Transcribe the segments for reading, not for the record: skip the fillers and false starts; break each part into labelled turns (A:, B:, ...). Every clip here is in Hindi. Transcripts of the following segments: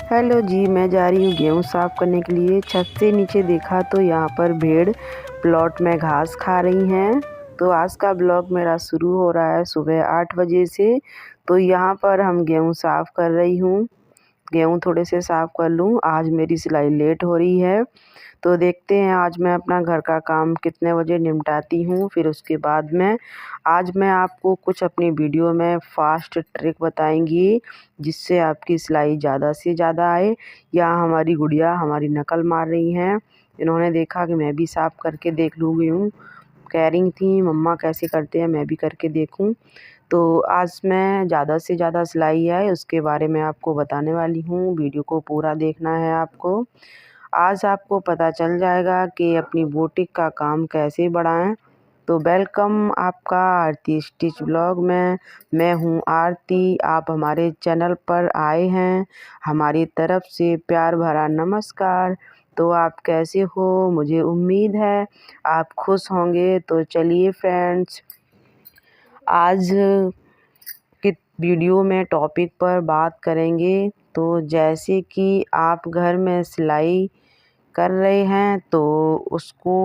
A: हेलो जी, मैं जा रही हूँ गेहूँ साफ़ करने के लिए। छत से नीचे देखा तो यहाँ पर भेड़ प्लॉट में घास खा रही हैं। तो आज का ब्लॉग मेरा शुरू हो रहा है सुबह 8 बजे से। तो यहाँ पर हम गेहूँ साफ़ कर रही हूँ। गेहूँ थोड़े से साफ़ कर लूँ, आज मेरी सिलाई लेट हो रही है। तो देखते हैं आज मैं अपना घर का काम कितने बजे निपटाती हूँ। फिर उसके बाद में आज मैं आपको कुछ अपनी वीडियो में फ़ास्ट ट्रिक बताएंगी जिससे आपकी सिलाई ज़्यादा से ज़्यादा आए। यहाँ हमारी गुड़िया हमारी नकल मार रही हैं। इन्होंने देखा कि मैं भी साफ़ करके देख लूँगी हूँ, कह रही थी मम्मा कैसे करते हैं, मैं भी करके देखूँ। तो आज मैं ज़्यादा से ज़्यादा सिलाई है उसके बारे में आपको बताने वाली हूँ। वीडियो को पूरा देखना है आपको। आज आपको पता चल जाएगा कि अपनी बुटीक का काम कैसे बढ़ाएं। तो वेलकम आपका आरती स्टिच ब्लॉग में। मैं हूं आरती, आप हमारे चैनल पर आए हैं, हमारी तरफ से प्यार भरा नमस्कार। तो आप कैसे हो, मुझे उम्मीद है आप खुश होंगे। तो चलिए फ्रेंड्स, आज की वीडियो में टॉपिक पर बात करेंगे। तो जैसे कि आप घर में सिलाई कर रहे हैं तो उसको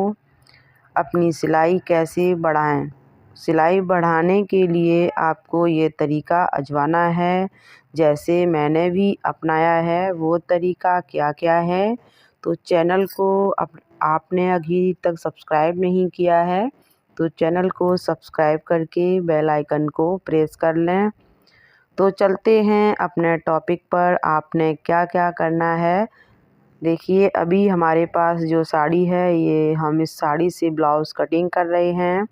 A: अपनी सिलाई कैसे बढ़ाएं। सिलाई बढ़ाने के लिए आपको ये तरीका आजमाना है, जैसे मैंने भी अपनाया है। वो तरीका क्या क्या है, तो चैनल को आपने अभी तक सब्सक्राइब नहीं किया है तो चैनल को सब्सक्राइब करके बेल आइकन को प्रेस कर लें। तो चलते हैं अपने टॉपिक पर। आपने क्या क्या करना है देखिए। अभी हमारे पास जो साड़ी है, ये हम इस साड़ी से ब्लाउज़ कटिंग कर रहे हैं।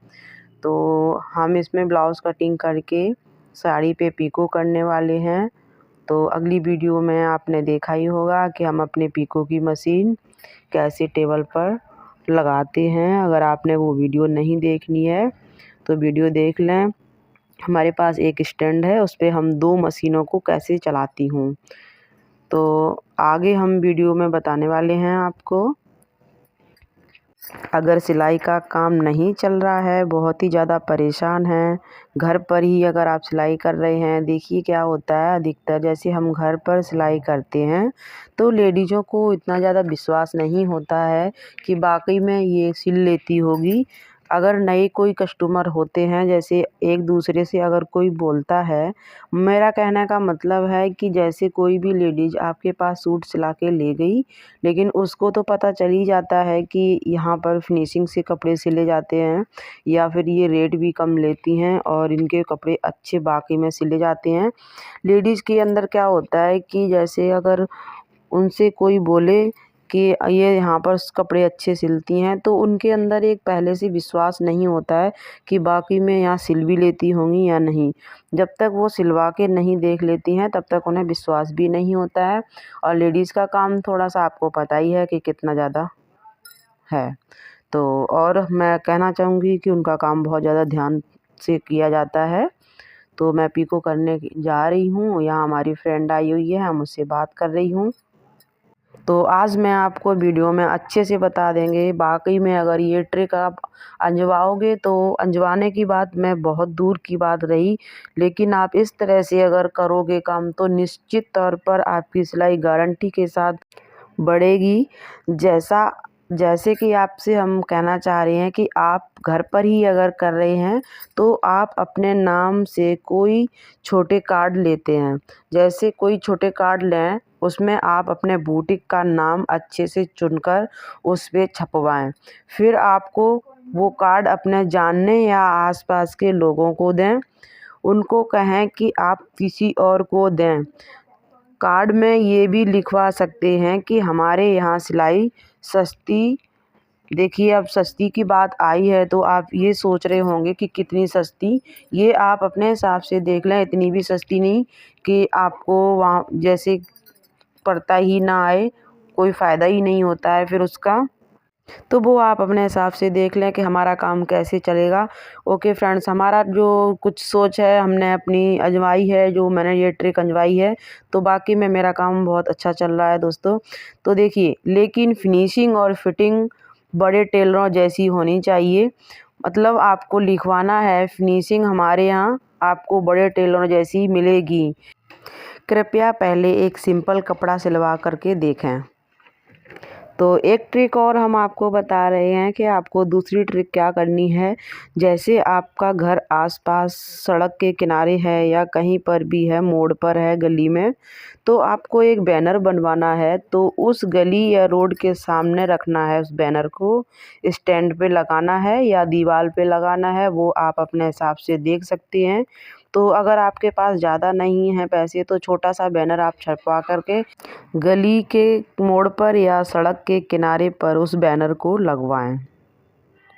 A: तो हम इसमें ब्लाउज़ कटिंग करके साड़ी पे पीको करने वाले हैं। तो अगली वीडियो में आपने देखा ही होगा कि हम अपने पीको की मशीन कैसे टेबल पर लगाते हैं। अगर आपने वो वीडियो नहीं देखनी है तो वीडियो देख लें। हमारे पास एक स्टैंड है, उस पे हम 2 मशीनों को कैसे चलाती हूँ, तो आगे हम वीडियो में बताने वाले हैं आपको। अगर सिलाई का काम नहीं चल रहा है, बहुत ही ज़्यादा परेशान हैं, घर पर ही अगर आप सिलाई कर रहे हैं, देखिए क्या होता है अधिकतर जैसे हम घर पर सिलाई करते हैं तो लेडीज़ों को इतना ज़्यादा विश्वास नहीं होता है कि वाकई में ये सिल लेती होगी। अगर नए कोई कस्टमर होते हैं, जैसे एक दूसरे से अगर कोई बोलता है, मेरा कहने का मतलब है कि जैसे कोई भी लेडीज़ आपके पास सूट सिला के ले गई, लेकिन उसको तो पता चल ही जाता है कि यहाँ पर फिनिशिंग से कपड़े सिले जाते हैं या फिर ये रेट भी कम लेती हैं और इनके कपड़े अच्छे वाकई में सिले जाते हैं। लेडीज़ के अंदर क्या होता है कि जैसे अगर उनसे कोई बोले कि ये यहाँ पर कपड़े अच्छे सिलती हैं, तो उनके अंदर एक पहले से विश्वास नहीं होता है कि वाकई में यहाँ सिल भी लेती होंगी या नहीं। जब तक वो सिलवा के नहीं देख लेती हैं तब तक उन्हें विश्वास भी नहीं होता है। और लेडीज़ का काम थोड़ा सा आपको पता ही है कि कितना ज़्यादा है। तो और मैं कहना चाहूँगी कि उनका काम बहुत ज़्यादा ध्यान से किया जाता है। तो मैं पीको करने जा रही हूँ, यहाँ हमारी फ्रेंड आई हुई है, हम उससे बात कर रही हूँ। तो आज मैं आपको वीडियो में अच्छे से बता देंगे। वाकई में अगर ये ट्रिक आप आजमाओगे तो आजमाने की बात मैं बहुत दूर की बात रही, लेकिन आप इस तरह से अगर करोगे काम तो निश्चित तौर पर आपकी सिलाई गारंटी के साथ बढ़ेगी। जैसे कि आपसे हम कहना चाह रहे हैं कि आप घर पर ही अगर कर रहे हैं तो आप अपने नाम से कोई छोटे कार्ड लेते हैं, जैसे कोई छोटे कार्ड लें, उसमें आप अपने बुटीक का नाम अच्छे से चुनकर उस पे छपवाएं। फिर आपको वो कार्ड अपने जानने या आसपास के लोगों को दें, उनको कहें कि आप किसी और को दें। कार्ड में ये भी लिखवा सकते हैं कि हमारे यहाँ सिलाई सस्ती। देखिए अब सस्ती की बात आई है तो आप ये सोच रहे होंगे कि कितनी सस्ती, ये आप अपने हिसाब से देख लें। इतनी भी सस्ती नहीं कि आपको वहाँ जैसे पड़ता ही ना आए, कोई फ़ायदा ही नहीं होता है फिर उसका। तो वो आप अपने हिसाब से देख लें कि हमारा काम कैसे चलेगा। ओके फ्रेंड्स, हमारा जो कुछ सोच है हमने अपनी आजमाई है, जो मैंने ये ट्रिक आजमाई है, तो बाकी में मेरा काम बहुत अच्छा चल रहा है दोस्तों। तो देखिए, लेकिन फिनिशिंग और फिटिंग बड़े टेलरों जैसी होनी चाहिए। मतलब आपको लिखवाना है फिनिशिंग हमारे यहाँ आपको बड़े टेलरों जैसी मिलेगी। कृपया पहले एक सिंपल कपड़ा सिलवा करके देखें। तो एक ट्रिक और हम आपको बता रहे हैं कि आपको दूसरी ट्रिक क्या करनी है। जैसे आपका घर आसपास सड़क के किनारे है या कहीं पर भी है, मोड़ पर है, गली में, तो आपको एक बैनर बनवाना है। तो उस गली या रोड के सामने रखना है, उस बैनर को स्टैंड पे लगाना है या दीवार पे लगाना है, वो आप अपने हिसाब से देख सकती हैं। तो अगर आपके पास ज़्यादा नहीं है पैसे तो छोटा सा बैनर आप छपवा करके गली के मोड़ पर या सड़क के किनारे पर उस बैनर को लगवाएं,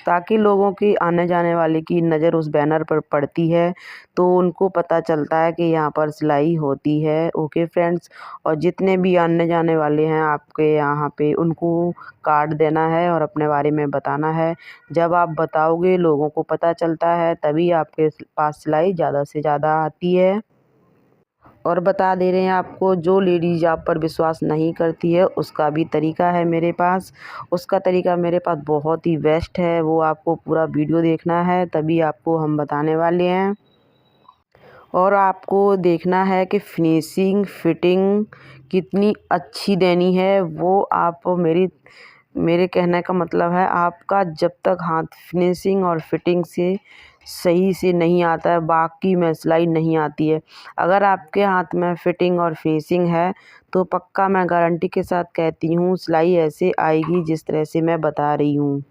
A: ताकि लोगों की आने जाने वाले की नज़र उस बैनर पर पड़ती है तो उनको पता चलता है कि यहाँ पर सिलाई होती है। ओके फ्रेंड्स, और जितने भी आने जाने वाले हैं आपके यहाँ पे उनको कार्ड देना है और अपने बारे में बताना है। जब आप बताओगे, लोगों को पता चलता है, तभी आपके पास सिलाई ज़्यादा से ज़्यादा आती है। और बता दे रहे हैं आपको, जो लेडीज़ आप पर विश्वास नहीं करती है उसका भी तरीका है मेरे पास। उसका तरीका मेरे पास बहुत ही बेस्ट है, वो आपको पूरा वीडियो देखना है, तभी आपको हम बताने वाले हैं। और आपको देखना है कि फिनिशिंग फिटिंग कितनी अच्छी देनी है। वो आप मेरे कहने का मतलब है, आपका जब तक हाथ फिनिशिंग और फिटिंग से सही से नहीं आता है, बाकी में सिलाई नहीं आती है। अगर आपके हाथ में फिटिंग और फिनिशिंग है तो पक्का मैं गारंटी के साथ कहती हूँ सिलाई ऐसे आएगी जिस तरह से मैं बता रही हूँ।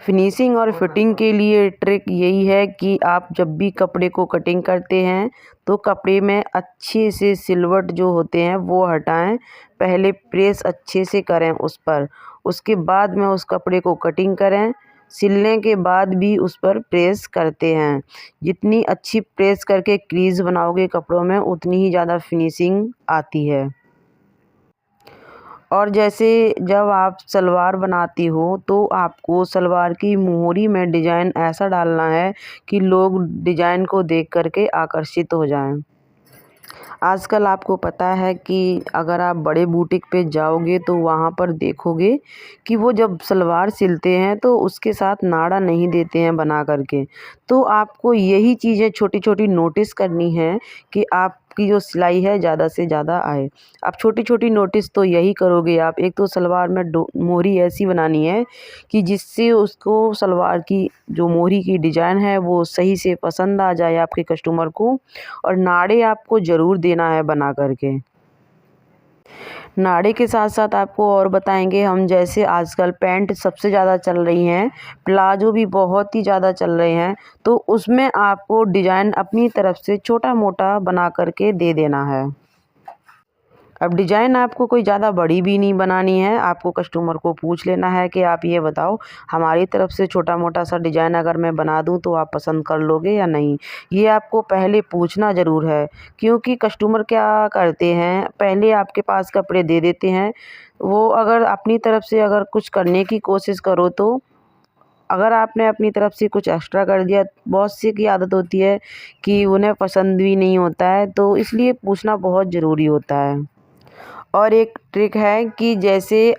A: फिनिशिंग और फिटिंग के लिए ट्रिक यही है कि आप जब भी कपड़े को कटिंग करते हैं तो कपड़े में अच्छे से सिलवट जो होते हैं वो हटाएं। पहले प्रेस अच्छे से करें उस पर, उसके बाद में उस कपड़े को कटिंग करें। सिलने के बाद भी उस पर प्रेस करते हैं। जितनी अच्छी प्रेस करके क्रीज बनाओगे कपड़ों में, उतनी ही ज़्यादा फिनिशिंग आती है। और जैसे जब आप सलवार बनाती हो तो आपको सलवार की मोहरी में डिज़ाइन ऐसा डालना है कि लोग डिज़ाइन को देख करके आकर्षित हो जाएं। आजकल आपको पता है कि अगर आप बड़े बुटीक पे जाओगे तो वहाँ पर देखोगे कि वो जब सलवार सिलते हैं तो उसके साथ नाड़ा नहीं देते हैं बना करके। तो आपको यही चीज़ें छोटी छोटी नोटिस करनी है कि आपकी जो सिलाई है ज़्यादा से ज़्यादा आए। आप छोटी छोटी नोटिस तो यही करोगे आप। एक तो सलवार में मोहरी ऐसी बनानी है कि जिससे उसको सलवार की जो मोहरी की डिज़ाइन है वो सही से पसंद आ जाए आपके कस्टमर को। और नाड़े आपको ज़रूर देना है बना करके। नाड़े के साथ साथ आपको और बताएंगे हम, जैसे आजकल पैंट सबसे ज़्यादा चल रही हैं, प्लाजो भी बहुत ही ज़्यादा चल रहे हैं, तो उसमें आपको डिज़ाइन अपनी तरफ से छोटा मोटा बना करके दे देना है। अब डिज़ाइन आपको कोई ज़्यादा बड़ी भी नहीं बनानी है, आपको कस्टमर को पूछ लेना है कि आप ये बताओ, हमारी तरफ से छोटा मोटा सा डिज़ाइन अगर मैं बना दूं तो आप पसंद कर लोगे या नहीं। ये आपको पहले पूछना ज़रूर है, क्योंकि कस्टमर क्या करते हैं, पहले आपके पास कपड़े दे देते हैं। वो अगर अपनी तरफ से अगर कुछ करने की कोशिश करो तो अगर आपने अपनी तरफ से कुछ एक्स्ट्रा कर दिया, बहुत सी की आदत होती है कि उन्हें पसंद भी नहीं होता है, तो इसलिए पूछना बहुत ज़रूरी होता है। और एक ट्रिक है कि जैसे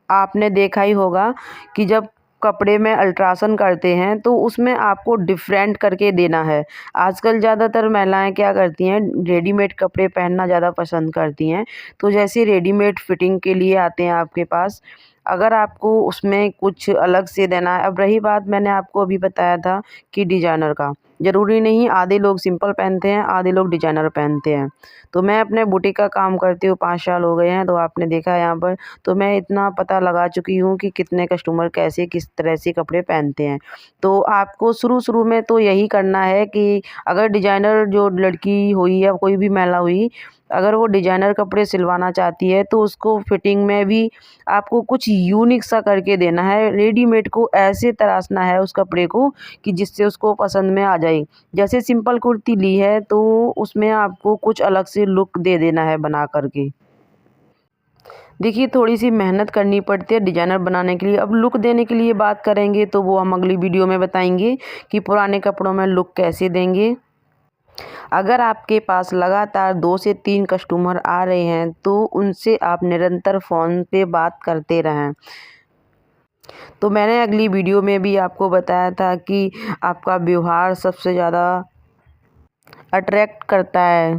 A: आपने देखा ही होगा कि जब कपड़े में अल्ट्रासाउंड करते हैं तो उसमें आपको डिफरेंट करके देना है। आजकल ज़्यादातर महिलाएं क्या करती हैं, रेडीमेड कपड़े पहनना ज़्यादा पसंद करती हैं। तो जैसे रेडीमेड फिटिंग के लिए आते हैं आपके पास, अगर आपको उसमें कुछ अलग से देना है। अब रही बात, मैंने आपको अभी बताया था कि डिजाइनर का, ज़रूरी नहीं, आधे लोग सिंपल पहनते हैं, आधे लोग डिजाइनर पहनते हैं। तो मैं अपने बुटीक का काम करती हूँ, 5 साल हो गए हैं, तो आपने देखा है यहाँ पर, तो मैं इतना पता लगा चुकी हूँ कि कितने कस्टमर कैसे किस तरह से कपड़े पहनते हैं। तो आपको शुरू में तो यही करना है कि अगर डिजाइनर जो लड़की हुई या कोई भी महिला हुई, अगर वो डिजाइनर कपड़े सिलवाना चाहती है तो उसको फिटिंग में भी आपको कुछ यूनिक सा करके देना है। रेडीमेड को ऐसे तराशना है उस कपड़े को कि जिससे उसको पसंद में आ जाए। जैसे सिंपल कुर्ती ली है तो उसमें आपको कुछ अलग से लुक दे देना है बना करके। देखिए, थोड़ी सी मेहनत करनी पड़ती है डिजाइनर बनाने के लिए। अब लुक देने के लिए बात करेंगे तो वो हम अगली वीडियो में बताएंगे कि पुराने कपड़ों में लुक कैसे देंगे। अगर आपके पास लगातार 2 से 3 कस्टमर आ रहे हैं तो उनसे आप निरंतर फ़ोन पे बात करते रहें। तो मैंने अगली वीडियो में भी आपको बताया था कि आपका व्यवहार सबसे ज़्यादा अट्रैक्ट करता है।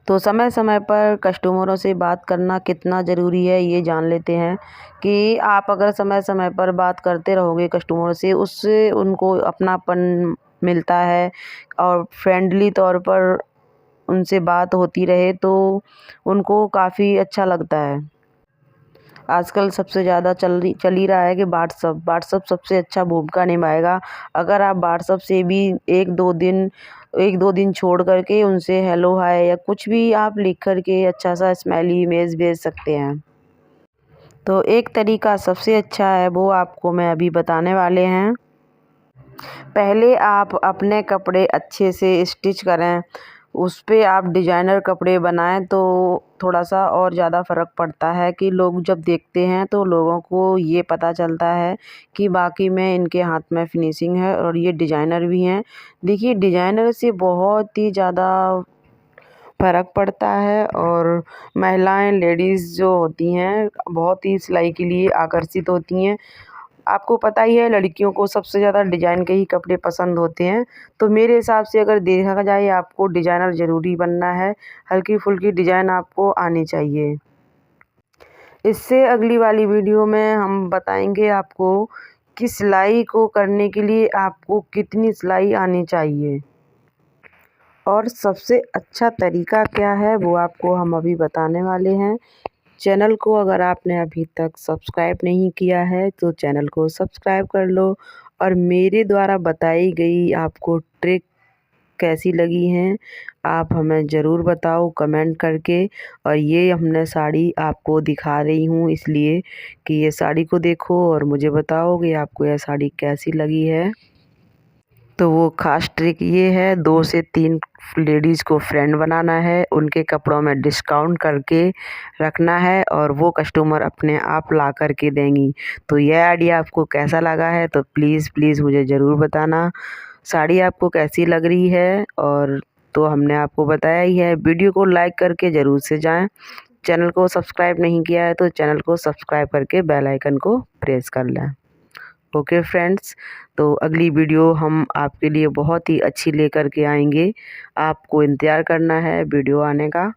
A: तो समय समय पर कस्टमरों से बात करना कितना ज़रूरी है ये जान लेते हैं कि आप अगर समय समय पर बात करते रहोगे कस्टमरों से, उससे उनको अपनापन मिलता है और फ्रेंडली तौर पर उनसे बात होती रहे तो उनको काफ़ी अच्छा लगता है। आजकल सबसे ज़्यादा चल ही रहा है कि व्हाट्सअप सबसे अच्छा भूमिका निभाएगा। अगर आप व्हाट्सअप से भी 1-2 दिन छोड़ कर के उनसे हेलो हाय या कुछ भी आप लिख कर के अच्छा सा स्माइली इमेज भेज सकते हैं। तो एक तरीका सबसे अच्छा है वो आपको मैं अभी बताने वाले हैं। पहले आप अपने कपड़े अच्छे से स्टिच करें, उस पे आप डिज़ाइनर कपड़े बनाएं तो थोड़ा सा और ज़्यादा फ़र्क पड़ता है कि लोग जब देखते हैं तो लोगों को ये पता चलता है कि वाकई में इनके हाथ में फिनिशिंग है और ये डिज़ाइनर भी हैं। देखिए डिज़ाइनर से बहुत ही ज़्यादा फ़र्क पड़ता है और महिलाएं लेडीज़ जो होती हैं बहुत ही सिलाई के लिए आकर्षित होती हैं। आपको पता ही है लड़कियों को सबसे ज़्यादा डिज़ाइन के ही कपड़े पसंद होते हैं। तो मेरे हिसाब से अगर देखा जाए आपको डिज़ाइनर ज़रूरी बनना है, हल्की-फुल्की डिज़ाइन आपको आनी चाहिए। इससे अगली वाली वीडियो में हम बताएँगे आपको कि सिलाई को करने के लिए आपको कितनी सिलाई आनी चाहिए और सबसे अच्छा तरीका क्या है वो आपको हम अभी बताने वाले हैं। चैनल को अगर आपने अभी तक सब्सक्राइब नहीं किया है तो चैनल को सब्सक्राइब कर लो और मेरे द्वारा बताई गई आपको ट्रिक कैसी लगी हैं आप हमें ज़रूर बताओ कमेंट करके। और ये हमने साड़ी आपको दिखा रही हूँ इसलिए कि ये साड़ी को देखो और मुझे बताओ कि आपको यह साड़ी कैसी लगी है। तो वो ख़ास ट्रिक ये है 2 से 3 लेडीज़ को फ्रेंड बनाना है, उनके कपड़ों में डिस्काउंट करके रखना है और वो कस्टमर अपने आप ला कर के देंगी। तो यह आइडिया आपको कैसा लगा है तो प्लीज़ मुझे ज़रूर बताना। साड़ी आपको कैसी लग रही है और तो हमने आपको बताया ही है। वीडियो को लाइक करके ज़रूर से जाएँ। चैनल को सब्सक्राइब नहीं किया है तो चैनल को सब्सक्राइब करके बेल आइकन को प्रेस कर लें। ओके फ्रेंड्स, तो अगली वीडियो हम आपके लिए बहुत ही अच्छी लेकर के आएंगे। आपको इंतज़ार करना है वीडियो आने का।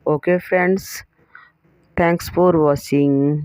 A: Okay friends, thanks for watching.